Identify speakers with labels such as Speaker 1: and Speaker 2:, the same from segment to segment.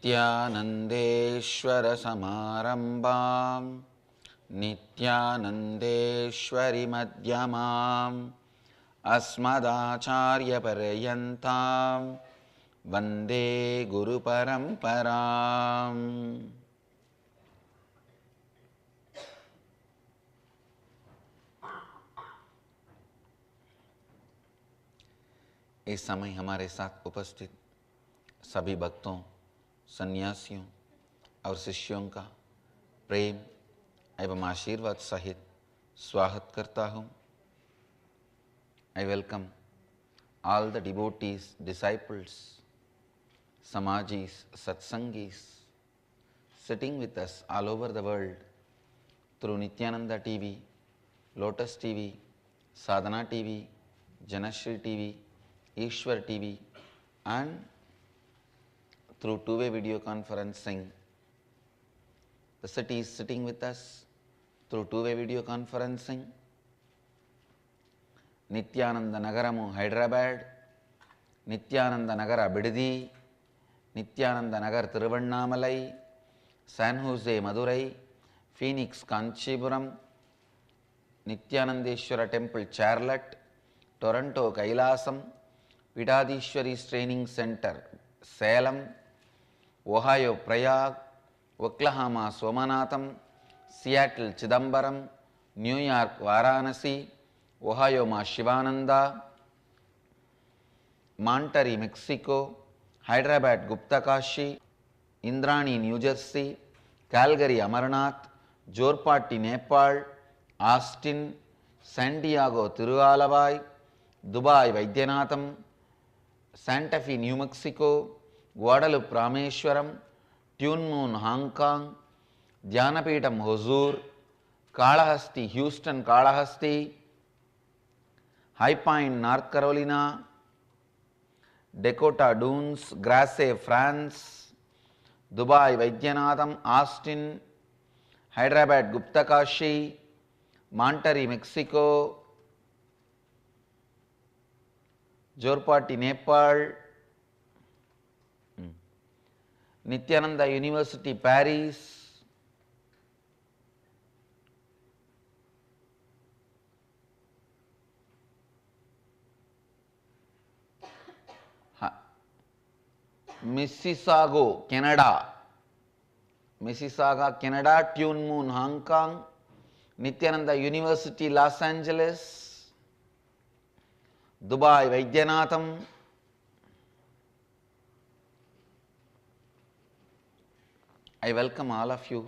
Speaker 1: नित्यानन्देश्वरसमारम्भां नित्यानन्देश्वरिमध्यमाम् अस्मदाचार्यपर्यन्तां वन्दे गुरुपरम्पराम्। इस समय हमारे साथ उपस्थित सभी भक्तों, सन्यासियों और शिष्यों का प्रेम एवं आशीर्वाद सहित स्वागत करता हूँ। I welcome all the devotees, disciples, Samajis, Satsangis sitting with us all over the world through Nithyananda TV, Lotus TV, Sadhana TV, Janashri TV, Ishwar TV and through two-way video conferencing. The city is sitting with us through two-way video conferencing. Nithyananda Nagaramu Hyderabad, Nithyananda Nagara Bidadi, Nithyananda Nagar Thiruvannamalai, San Jose Madurai, Phoenix Kanchipuram, Nithyanandeshwara Temple Charlotte, Toronto Kailasam, Vidadishwari's Training Center Salem, Ohio Prayag, Oklahoma Somanatham, Seattle Chidambaram, New York Varanasi, Ohio Ma Shivananda, Monterrey Mexico, Hyderabad Gupta Kashi, Indrani New Jersey, Calgary Amarnath, Jorpati Nepal, Austin, Santiago Tiruvalabai, Dubai Vaidyanatham, Santa Fe New Mexico, Guadalupe Rameshwaram, Tune Moon Hong Kong, Dhyanapitham Hosur, Kalahasti Houston Kalahasti, High Point North Carolina, Dakota Dunes, Grasse France, Dubai Vaidyanatham, Austin, Hyderabad Gupta Kashi, Monterrey Mexico, Jorpati Nepal, Nithyananda University Paris, Mississauga, Canada, Tune Moon Hong Kong, Nithyananda University Los Angeles, Dubai Vaidyanatham, I welcome all of you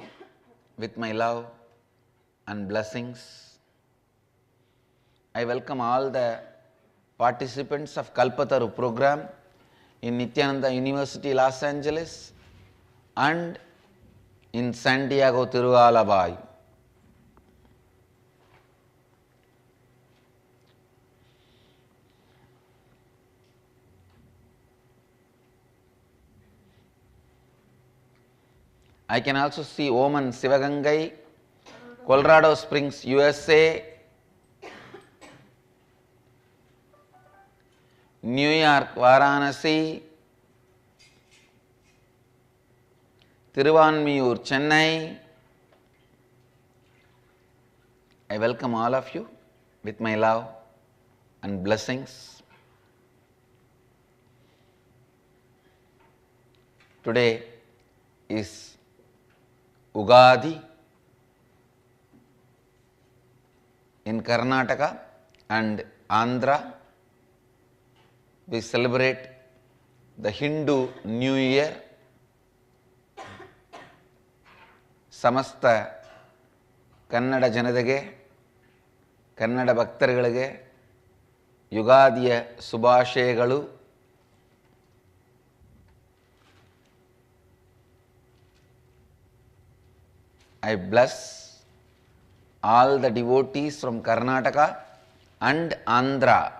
Speaker 1: with my love and blessings. I welcome all the participants of Kalpataru program in Nithyananda University Los Angeles and in Santiago Tiruvalabai. I can also see Oman Sivagangai, Colorado Springs, USA, New York Varanasi, Thiruvanmiyur, Chennai. I welcome all of you with my love and blessings. Today is Ugadi in Karnataka and Andhra. We celebrate the Hindu New Year. Samasta Kannada Janadage, Kannada Bhaktarಗಳಿಗೆ ಯುಗಾದಿಯ ಶುಭಾಶಯಗಳು. I bless all the devotees from Karnataka and Andhra.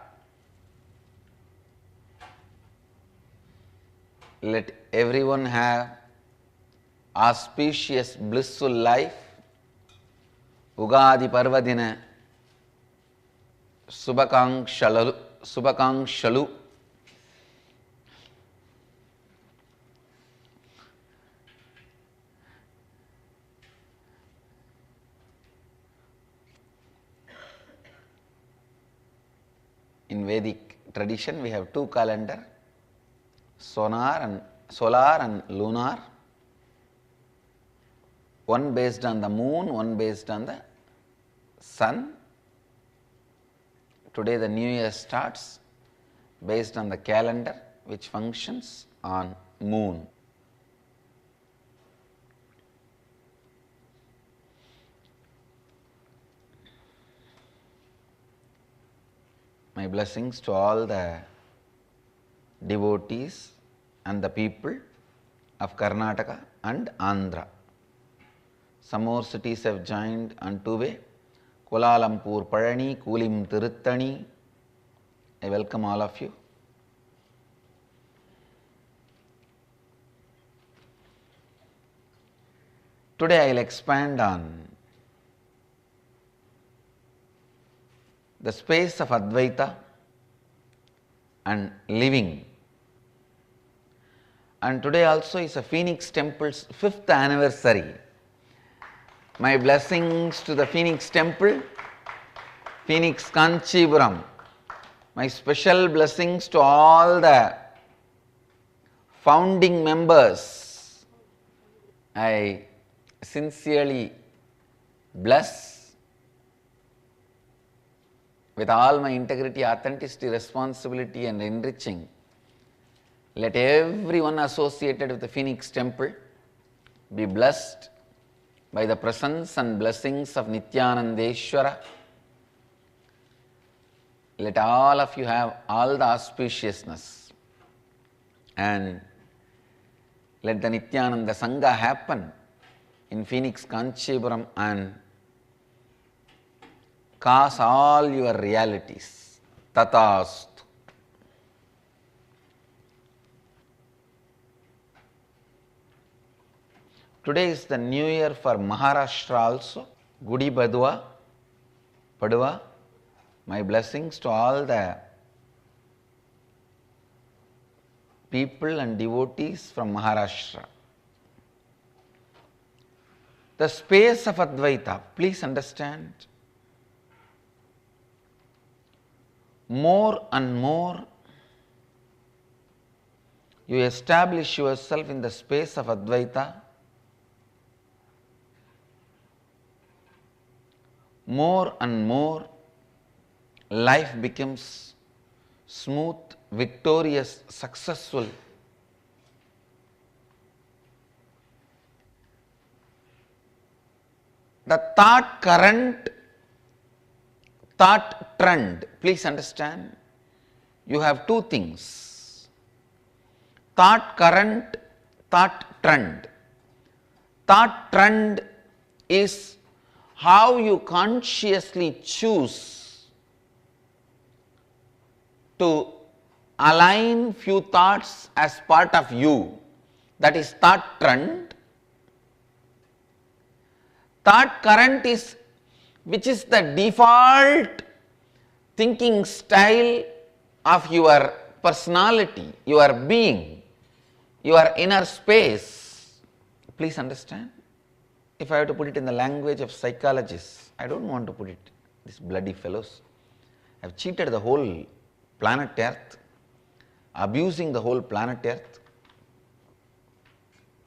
Speaker 1: Let everyone have auspicious, blissful life. Ugadi Parvadina Subhakankshalu. In Vedic tradition, we have two calendars, solar and lunar. One based on the moon, one based on the sun. Today the new year starts based on the calendar which functions on moon. My blessings to all the devotees and the people of Karnataka and Andhra. Some more cities have joined on two-way. Kuala Lumpur, Palani, Kulim, Tiruttani. I welcome all of you. Today I will expand on the space of Advaita and living. And today also is a Phoenix Temple's 5th anniversary. My blessings to the Phoenix Temple, Phoenix Kanchipuram. My special blessings to all the founding members. I sincerely bless with all my integrity, authenticity, responsibility and enriching. Let everyone associated with the Phoenix Temple be blessed by the presence and blessings of Nithyanandeshwara. Let all of you have all the auspiciousness and let the Nithyananda Sangha happen in Phoenix Kanchipuram and cause all your realities. Tatastu. Today is the new year for Maharashtra also. Gudi Padwa. My blessings to all the people and devotees from Maharashtra. The space of Advaita, please understand, more and more you establish yourself in the space of Advaita, more and more life becomes smooth, victorious, successful. The thought current, thought trend, please understand, you have two things. Thought current, thought trend. Thought trend is how you consciously choose to align few thoughts as part of you. That is thought trend. Thought current is which is the default thinking style of your personality, your being, your inner space. Please understand. If I have to put it in the language of psychologists, I don't want to put it, these bloody fellows have cheated the whole planet Earth, abusing the whole planet Earth.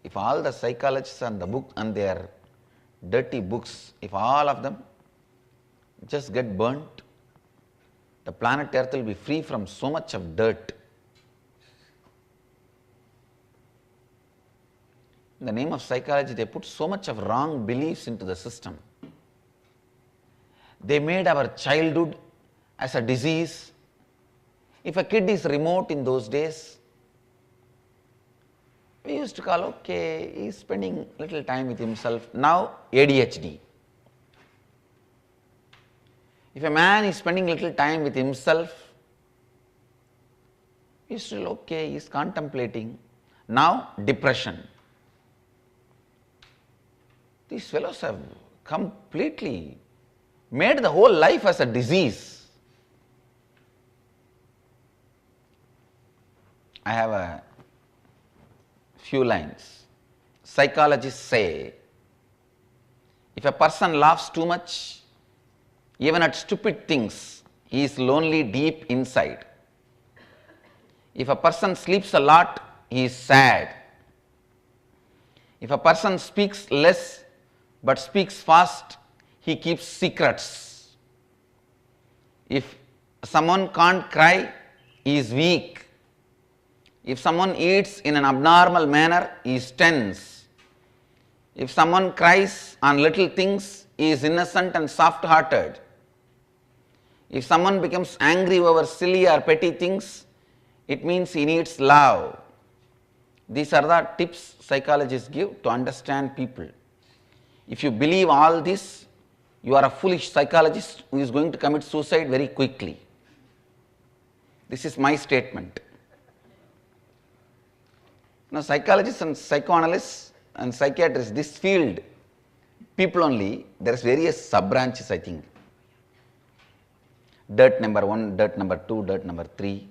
Speaker 1: If all the psychologists and the book and their dirty books, if all of them just get burnt, the planet Earth will be free from so much of dirt. In the name of psychology, they put so much of wrong beliefs into the system. They made our childhood as a disease. If a kid is remote in those days, we used to call, okay, he is spending little time with himself. Now, ADHD. If a man is spending little time with himself, we used to say, okay, he is contemplating. Now, depression. These fellows have completely made the whole life as a disease. I have a few lines. Psychologists say, if a person laughs too much, even at stupid things, he is lonely deep inside. If a person sleeps a lot, he is sad. If a person speaks less but speaks fast, he keeps secrets. If someone can't cry, he is weak. If someone eats in an abnormal manner, he is tense. If someone cries on little things, he is innocent and soft-hearted. If someone becomes angry over silly or petty things, it means he needs love. These are the tips psychologists give to understand people. If you believe all this, you are a foolish psychologist who is going to commit suicide very quickly. This is my statement. Now, psychologists and psychoanalysts and psychiatrists, this field, people only, there is various sub-branches, I think. Dirt number 1, dirt number 2, dirt number 3.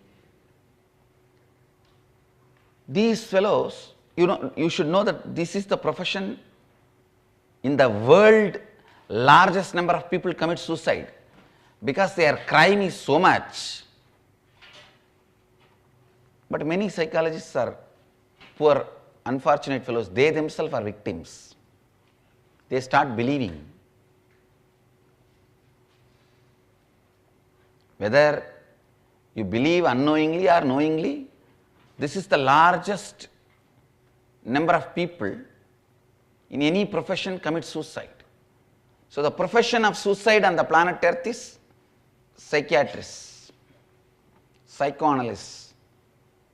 Speaker 1: These fellows, you should know that this is the profession in the world largest number of people commit suicide because their crime is so much. But many psychologists are poor, unfortunate fellows. They themselves are victims. They start believing. Whether you believe unknowingly or knowingly, this is the largest number of people in any profession commit suicide. So, the profession of suicide on the planet Earth is psychiatrists, psychoanalysts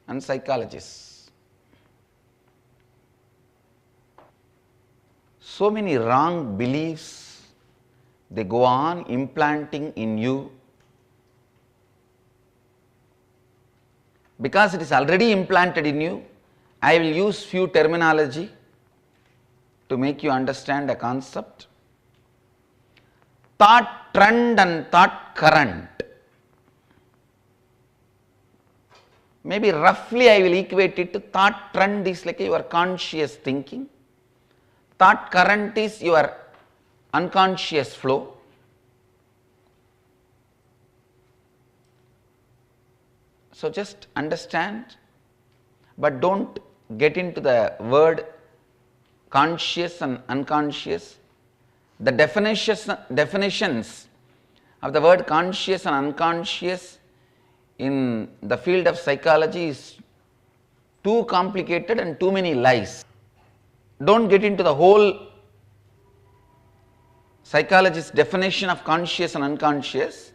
Speaker 1: and psychologists. So many wrong beliefs, they go on implanting in you. Because it is already implanted in you, I will use few terminology to make you understand a concept. Thought trend and thought current. Maybe roughly I will equate it to thought trend is like your conscious thinking. Thought current is your unconscious flow. So just understand, but don't get into the word conscious and unconscious. The definitions of the word conscious and unconscious in the field of psychology is too complicated and too many lies. Don't get into the whole psychologist's definition of conscious and unconscious.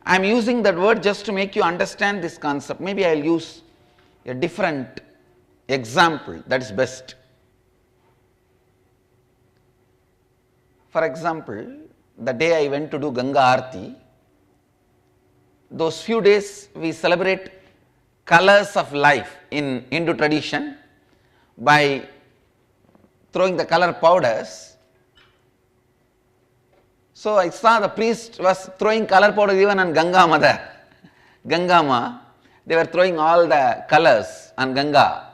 Speaker 1: I am using that word just to make you understand this concept. Maybe I will use a different example, that is best. For example, the day I went to do Ganga Aarti, those few days we celebrate colors of life in Hindu tradition by throwing the color powders. So I saw the priest was throwing color powder even on Ganga Mother, Ganga Ma. They were throwing all the colors on Ganga,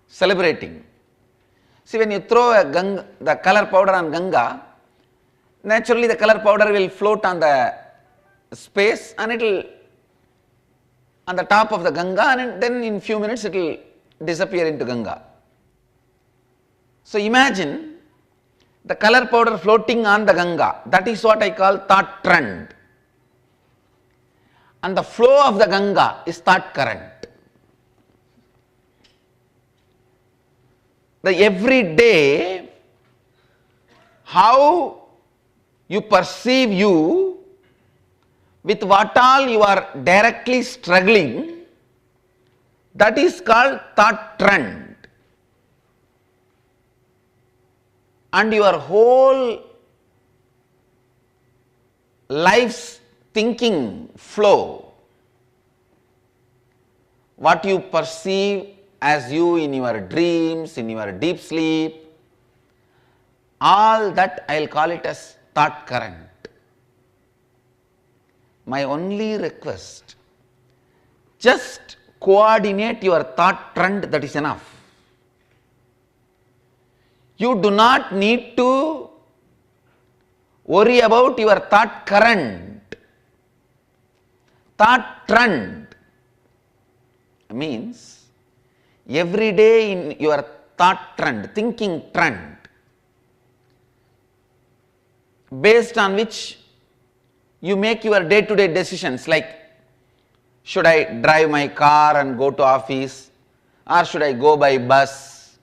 Speaker 1: celebrating. See, when you throw the color powder on Ganga, naturally the color powder will float on the space and it will on the top of the Ganga, and then in few minutes it will disappear into Ganga. So imagine the color powder floating on the Ganga, that is what I call thought trend. And the flow of the Ganga is thought current. The every day, how you perceive you with what all you are directly struggling, that is called thought trend. And your whole life's thinking flow, what you perceive as you in your dreams, in your deep sleep, all that I will call it as thought current. My only request, just coordinate your thought trend, that is enough. You do not need to worry about your thought current. thought trend means every day in your thought trend, thinking trend, based on which you make your day-to-day decisions, like should I drive my car and go to office, or should I go by bus,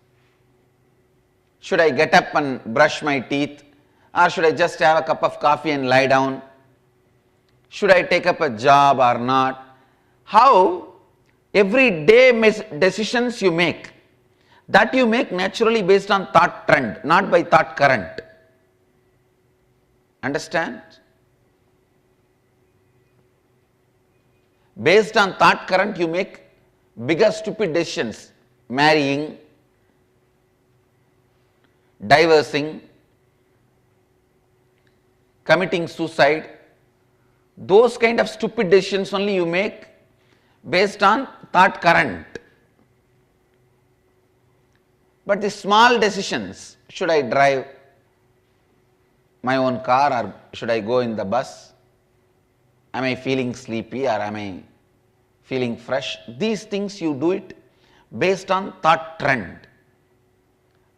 Speaker 1: should I get up and brush my teeth, or should I just have a cup of coffee and lie down, should I take up a job or not. How every day decisions you make, that you make naturally based on thought trend, not by thought current. Understand? Based on thought current, you make bigger stupid decisions, marrying, divorcing, committing suicide. Those kind of stupid decisions only you make based on thought current. But the small decisions, should I drive my own car or should I go in the bus? Am I feeling sleepy or am I feeling fresh? These things you do it based on thought trend.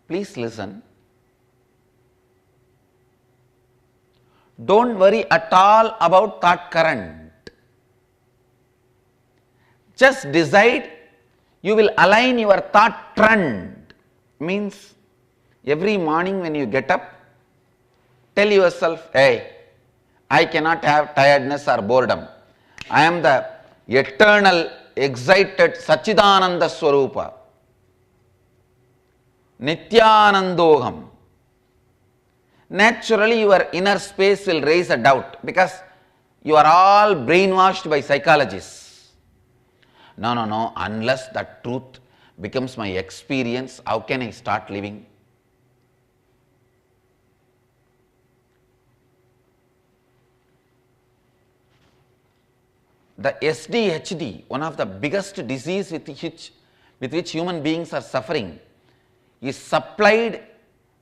Speaker 1: Please listen. Don't worry at all about thought current. Just decide you will align your thought trend. Means every morning when you get up, tell yourself, hey, I cannot have tiredness or boredom. I am the eternal, excited Satchidananda Swarupa. Nithyanandoham. Naturally, your inner space will raise a doubt because you are all brainwashed by psychologists. No, unless that truth becomes my experience, how can I start living? The SDHD, one of the biggest diseases with which human beings are suffering, is supplied,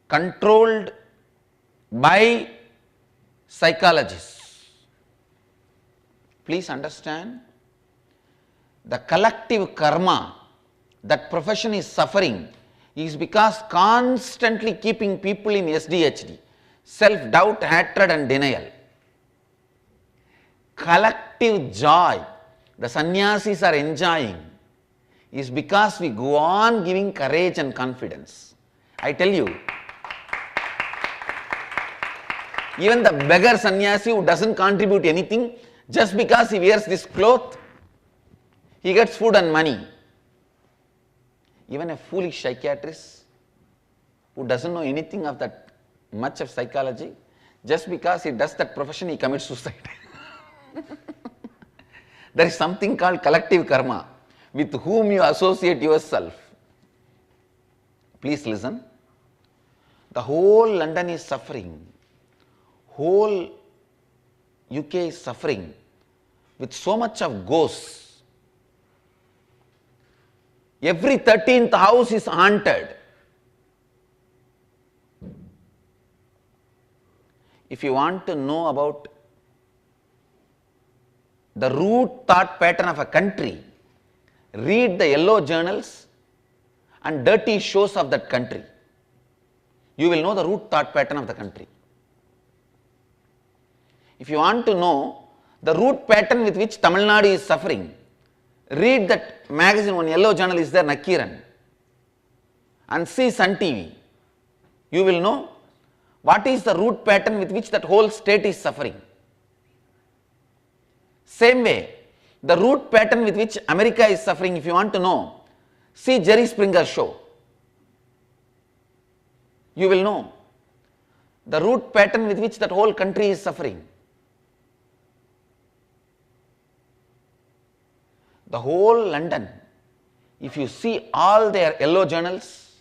Speaker 1: controlled by psychologists. Please understand, the collective karma that profession is suffering is because constantly keeping people in SDHD, self-doubt, hatred and denial. Collective joy the sannyasis are enjoying is because we go on giving courage and confidence. I tell you, even the beggar sannyasi who doesn't contribute anything, just because he wears this cloth, he gets food and money. Even a foolish psychiatrist who doesn't know anything of that much of psychology, just because he does that profession, he commits suicide. There is something called collective karma with whom you associate yourself. Please listen. The whole London is suffering. Whole UK is suffering with so much of ghosts. Every 13th house is haunted. If you want to know about the root thought pattern of a country, read the yellow journals and dirty shows of that country. You will know the root thought pattern of the country. If you want to know the root pattern with which Tamil Nadu is suffering, read that magazine, one yellow journal is there, Nakiran, and see Sun TV. You will know what is the root pattern with which that whole state is suffering. Same way, the root pattern with which America is suffering, if you want to know, see Jerry Springer show. You will know the root pattern with which that whole country is suffering. The whole London, if you see all their yellow journals,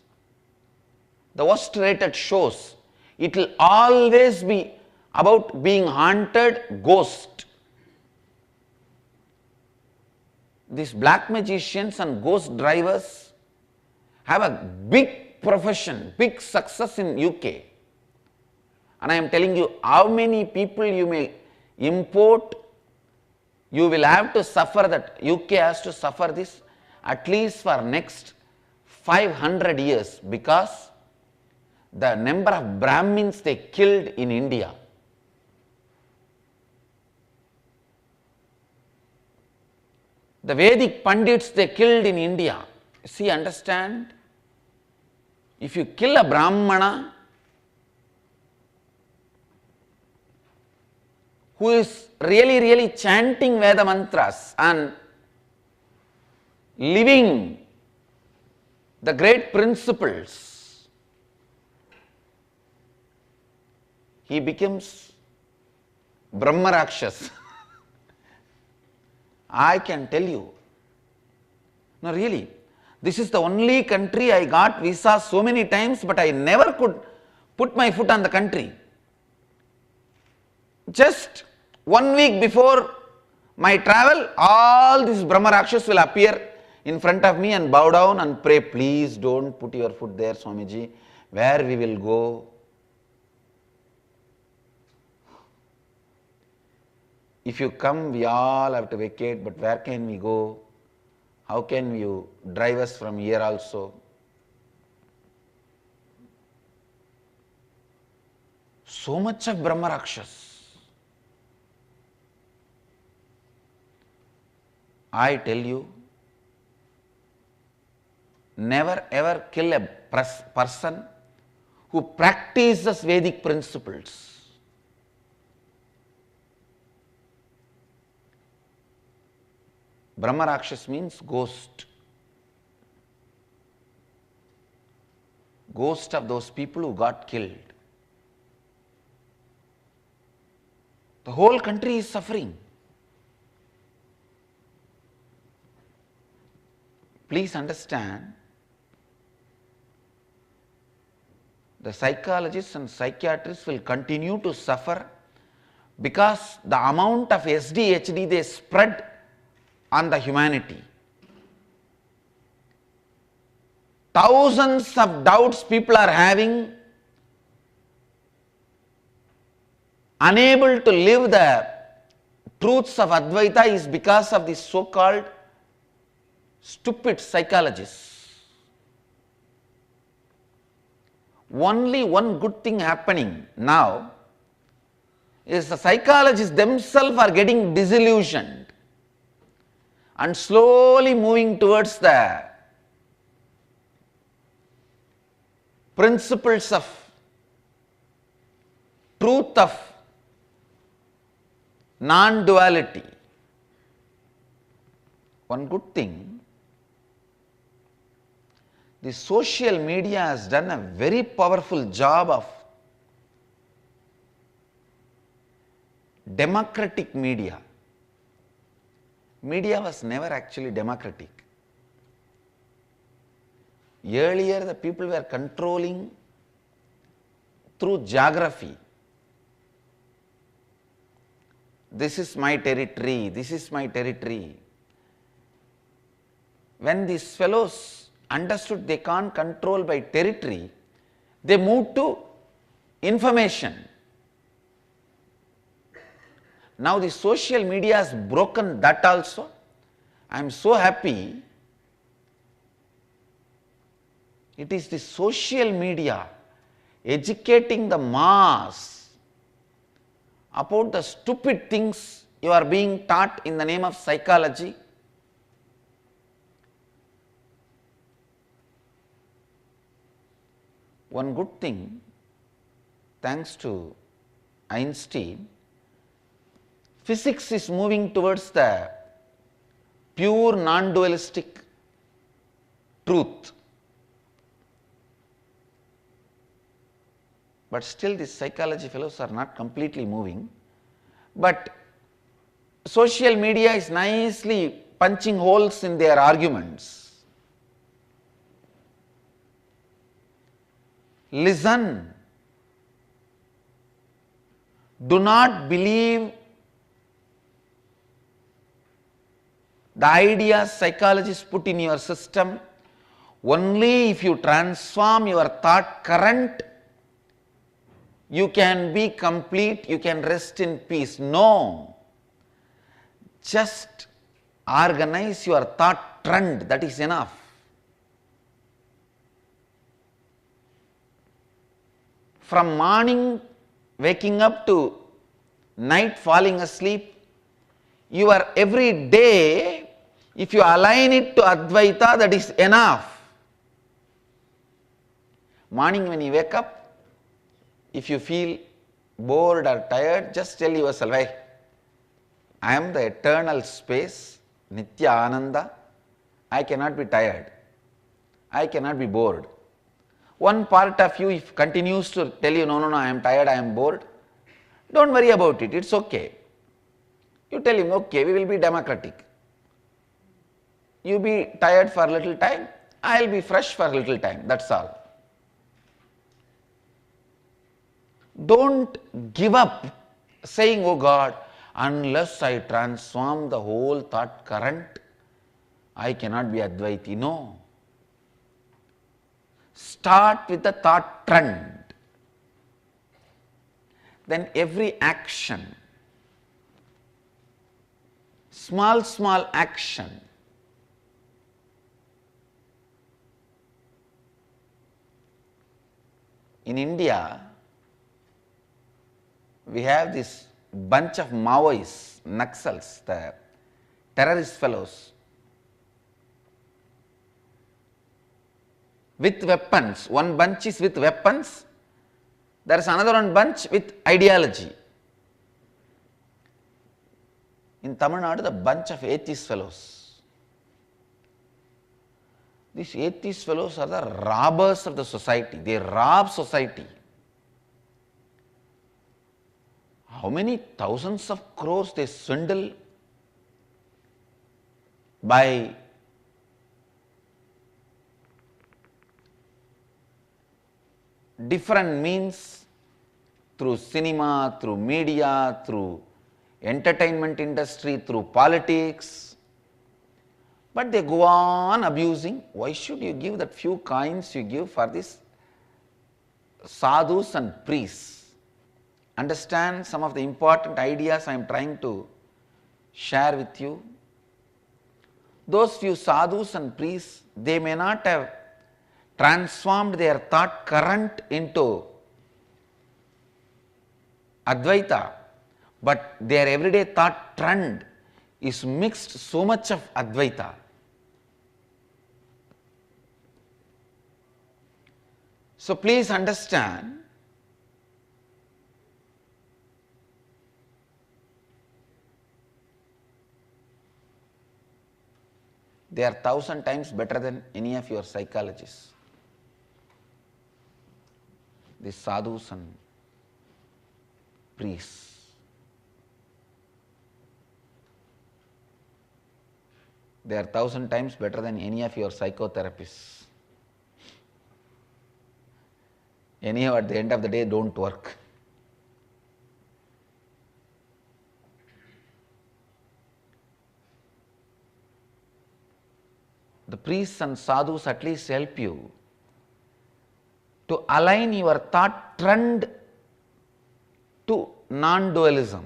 Speaker 1: the worst rated shows, it will always be about being haunted, ghost. These black magicians and ghost drivers have a big profession, big success in UK. And I am telling you how many people you may import You will have to suffer that. UK has to suffer this at least for next 500 years because the number of Brahmins they killed in India. The Vedic Pandits they killed in India. See, understand? If you kill a Brahmana who is really chanting Veda mantras and living the great principles, he becomes Brahma Rakshas. I can tell you. No, really, this is the only country I got visa so many times, but I never could put my foot on the country. Just 1 week before my travel, all these Brahma Rakshas will appear in front of me and bow down and pray, please don't put your foot there, Swamiji, where we will go. If you come, we all have to vacate, but where can we go? How can you drive us from here also? So much of Brahma Rakshas. I tell you, never ever kill a person who practices Vedic principles. Brahma Rakshas means ghost. Ghost of those people who got killed. The whole country is suffering. Please understand, the psychologists and psychiatrists will continue to suffer because the amount of SDHD they spread on the humanity. Thousands of doubts people are having, unable to live the truths of Advaita is because of these so-called stupid psychologists. Only one good thing happening now is the psychologists themselves are getting disillusioned and slowly moving towards the principles of truth of non-duality. One good thing, the social media has done a very powerful job of democratic media. Media was never actually democratic. Earlier, the people were controlling through geography. This is my territory, this is my territory. When these fellows understood they can't control by territory, they moved to information. Now the social media has broken that also. I am so happy. It is the social media educating the mass about the stupid things you are being taught in the name of psychology. One good thing, thanks to Einstein, physics is moving towards the pure non-dualistic truth. But still these psychology fellows are not completely moving. But social media is nicely punching holes in their arguments. Listen. Do not believe the ideas psychologists put in your system. Only if you transform your thought current, you can be complete, you can rest in peace. No. Just organize your thought trend, that is enough. From morning waking up to night falling asleep, your every day, if you align it to Advaita, that is enough. Morning when you wake up, if you feel bored or tired, just tell yourself, hey, I am the eternal space, Nithyananda. I cannot be tired. I cannot be bored. One part of you if continues to tell you, no, I am tired, I am bored, don't worry about it, it's okay. You tell him, okay, we will be democratic. You be tired for a little time, I will be fresh for a little time, that's all. Don't give up saying, oh God, unless I transform the whole thought current, I cannot be Advaiti. No. Start with the thought trend. Then every action, small action, in India, we have this bunch of Maoists, Naxals, the terrorist fellows, with weapons. One bunch is with weapons, there is another one bunch with ideology. In Tamil Nadu, the bunch of atheist fellows. These atheist fellows are the robbers of the society. They rob society. How many thousands of crores they swindle by different means, through cinema, through media, through entertainment industry, through politics. But they go on abusing. Why should you give that few coins you give for this sadhus and priests? Understand some of the important ideas I am trying to share with you. Those few sadhus and priests, they may not have transformed their thought current into Advaita, but their everyday thought trend is mixed so much of Advaita. So please understand, they are 1,000 times better than any of your psychologists. These sadhus and priests. They are 1,000 times better than any of your psychotherapists. Anyhow, at the end of the day, don't work. The priests and sadhus at least help you to align your thought trend to non-dualism.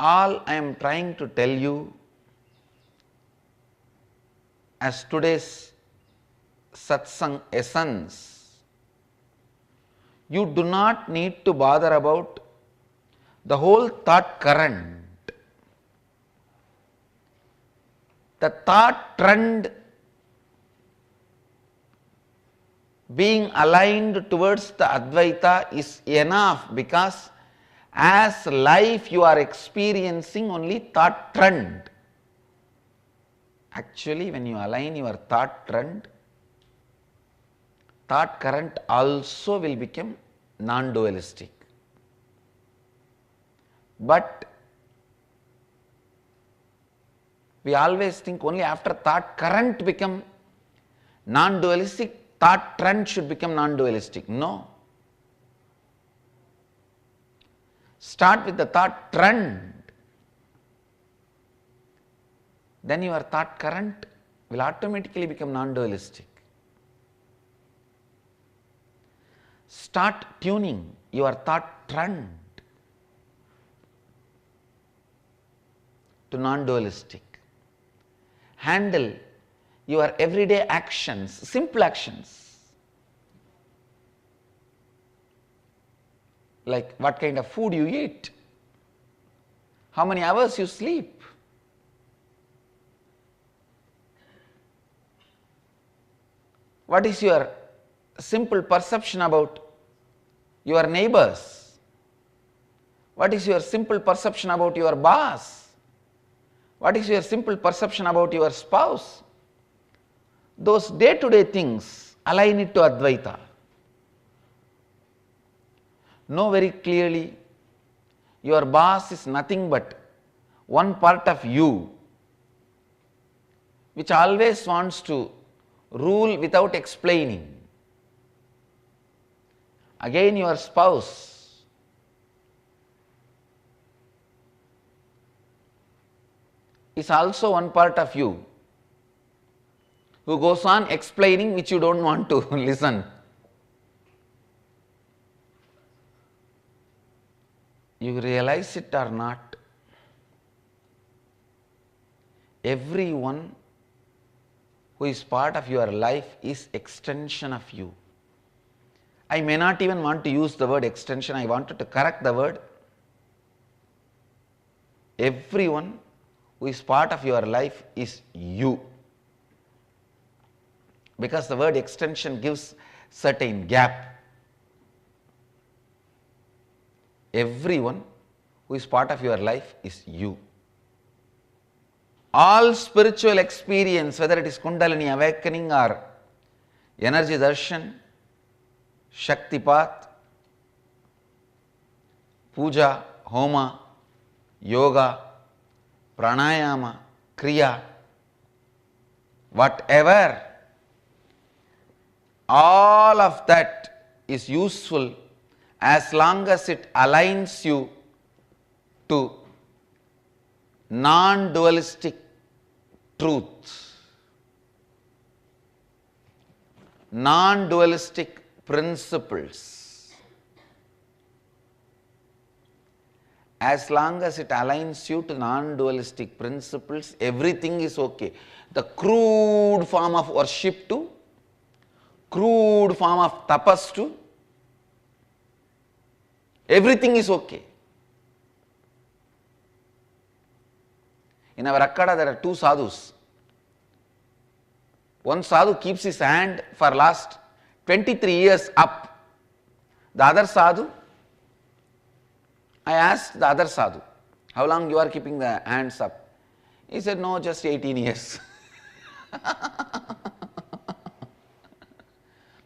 Speaker 1: All I am trying to tell you as today's Satsang essence, you do not need to bother about the whole thought current. The thought trend being aligned towards the Advaita is enough, because as life you are experiencing only thought trend. Actually, when you align your thought trend, thought current also will become non-dualistic. But we always think only after thought current become non-dualistic, thought trend should become non-dualistic. No. Start with the thought trend. Then your thought current will automatically become non-dualistic. Start tuning. your thought trend to non-dualistic. Handle your everyday actions, simple actions, like what kind of food you eat, how many hours you sleep, what is your simple perception about your neighbors, what is your simple perception about your boss, what is your simple perception about your spouse. Those day-to-day things, align it to Advaita. Know very clearly, your boss is nothing but one part of you, which always wants to rule without explaining. Again, your spouse, is also one part of you, who goes on explaining which you don't want to listen. You realize it or not, everyone who is part of your life is extension of you. I may not even want to use the word extension, I wanted to correct the word. Everyone who is part of your life is you. Because the word extension gives certain gap. Everyone who is part of your life is you. All spiritual experience, whether it is Kundalini awakening or energy darshan, Shaktipat, puja, homa, yoga, pranayama, kriya, whatever, all of that is useful as long as it aligns you to non-dualistic truth, non-dualistic principles. As long as it aligns you to non-dualistic principles, everything is okay. The crude form of worship too, crude form of tapas too, everything is okay. In our Akkada there are two sadhus. One sadhu keeps his hand for last 23 years up. The other sadhu, I asked the other sadhu, how long you are keeping the hands up? He said, no, just 18 years.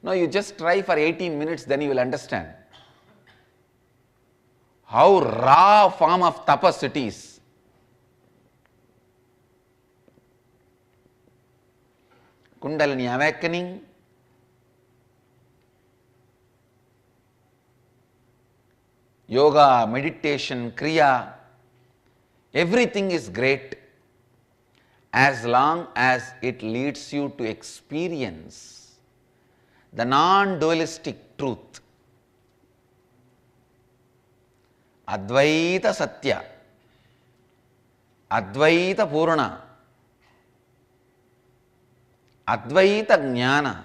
Speaker 1: No, you just try for 18 minutes, then you will understand how raw form of tapas it is. Kundalini awakening, yoga, meditation, kriya, everything is great as long as it leads you to experience the non-dualistic truth. Advaita Satya, Advaita Purana, Advaita Jnana.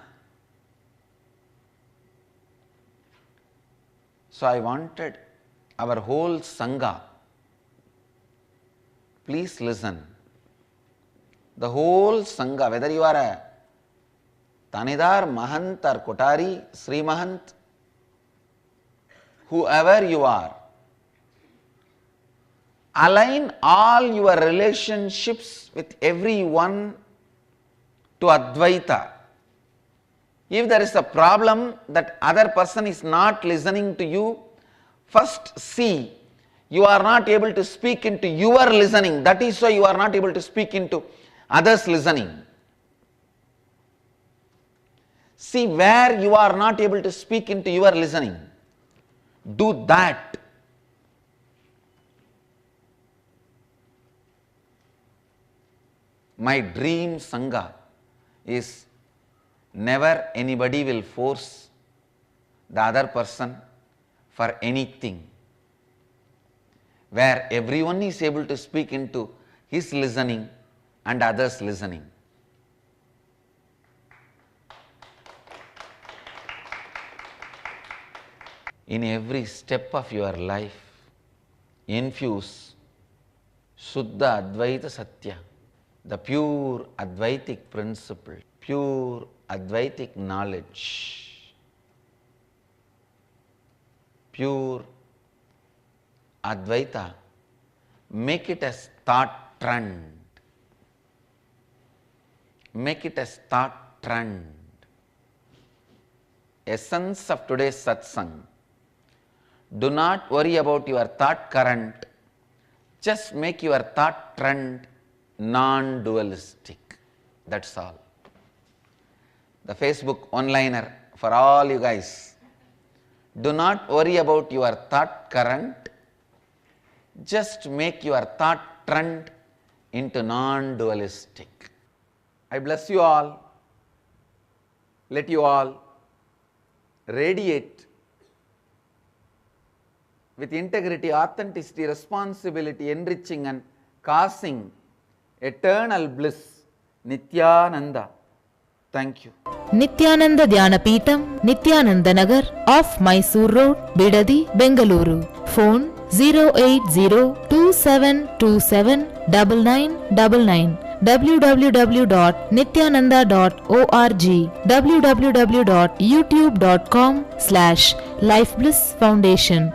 Speaker 1: So I wanted our whole Sangha, please listen, the whole Sangha, whether you are a Tanidar, Mahant or Kotari, Sri Mahant, whoever you are, align all your relationships with everyone to Advaita. If there is a problem that other person is not listening to you, first see, you are not able to speak into your listening. That is why you are not able to speak into others' listening. See where you are not able to speak into your listening. Do that. My dream Sangha is never anybody will force the other person for anything, where everyone is able to speak into his listening and others listening. In every step of your life, infuse Shuddha Advaita Satya, the pure Advaitic principle, pure Advaitic knowledge, pure Advaita. Make it as thought trend. Make it as thought trend. Essence of today's satsang. Do not worry about your thought current. Just make your thought trend non-dualistic. That's all. The Facebook one-liner for all you guys. Do not worry about your thought current. Just make your thought trend into non-dualistic. I bless you all. Let you all radiate with integrity, authenticity, responsibility, enriching and causing eternal bliss. Nithyananda. Thank you.
Speaker 2: Nithyananda Dhyanapitham, Nithyananda Nagar, off Mysore Road, Bidadi, Bengaluru. Phone 08027279999. www.nithyananda.org, www.youtube.com/Life Bliss Foundation.